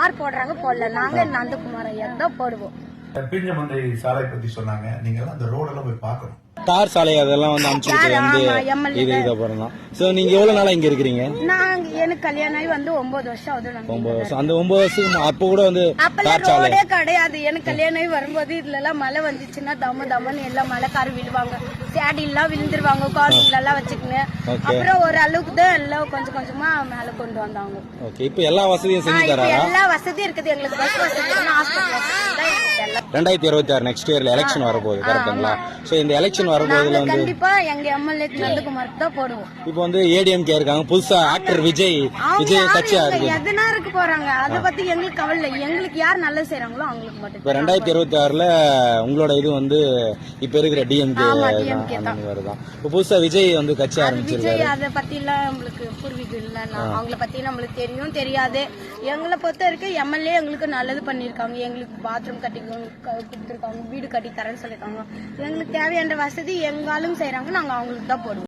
யார் போடுறாங்க போடல, நாங்க நந்தகுமார் ஐயா தான் போடுவோம். பிஞ்சமந்தை சாலை பத்தி சொன்னாங்க, நீங்க எல்லாம் அந்த ரோடெல்லாம் போய் பார்க்கணும். தார் சாலை அதெல்லாம் வந்து அமைச்சிருக்கிறது வந்து இது அப்புறம் தான். சோ நீங்க எவ்வளவு நாளா இங்க இருக்கிறீங்க? நாங்க எனக்கு கல்யாணம் ஆகி வந்து 9 வருஷம் ஆகுது. 9 வருஷம். அந்த 9 வருஷம் அப்ப கூட வந்து அப்பெல்லாம் ரோடே கிடையாது. எனக்கு கல்யாணம் ஆகி வரும்போது இதுல எல்லாம் மழை வந்துச்சுன்னா தம்மன்னு எல்லாம் மழைக்காரு விழுவாங்க, சேடி எல்லாம் விழுந்துருவாங்க, காலிங்ல எல்லாம் வச்சுக்கங்க. அப்புறம் ஒரு அளவுக்கு தான் எல்லாம் கொஞ்சம் கொஞ்சமா மேல கொண்டு வந்தாங்க. ஓகே, இப்ப எல்லா வசதியும் செஞ்சு தராங்க. எல்லா வசதியும் இருக்குது எங்களுக்கு. பஸ் வசதி, ஹாஸ்பிடல் வசதி. 2026 நெக்ஸ்ட் இயர்ல எலெக்ஷன் வரப்போகுது, கரெக்ட்டுங்களா? சோ இந்த எலெக்ஷன் வரப்போகுதுல வந்து கண்டிப்பா எங்க எம்எல்ஏ நந்தகுமாருக்கு தான் போடுவோம். இப்போ வந்து ஏடிஎம்கே இருக்காங்க, புதுசா ஆக்டர் விஜய் கட்சியா இருக்கு. எதனா இருக்கு போறாங்க, அத பத்தி எங்களுக்கு கவலை இல்லை. எங்களுக்கு யார் நல்லது செய்யறாங்களோ அவங்களுக்கு மட்டும். இப்ப 2026ல உங்களோட இது வந்து இப்ப இருக்கிற டிஎம்கே தான். இப்ப புதுசா விஜய் வந்து கட்சி ஆரம்பிச்சிருக்காரு. விஜய் அத பத்தி எல்லாம் நம்மளுக்கு பூர்வீகம் இல்ல, அவங்கள பத்தி நம்மளுக்கு தெரியும் தெரியாது. எங்களை பொறுத்த வரைக்கும் எம்எல்ஏ எங்களுக்கு நல்லது பண்ணிருக்காங்க. எங்களுக்கு பாத்ரூம் கட்டி கொடுத்துருக்காங்க, வீடு கட்டி தரேன்னு சொல்லிருக்காங்க. எங்களுக்கு தேவையான வசதி எங்காலும் செய்யறாங்க, நாங்க அவங்களுக்கு தான் போடுவோம்.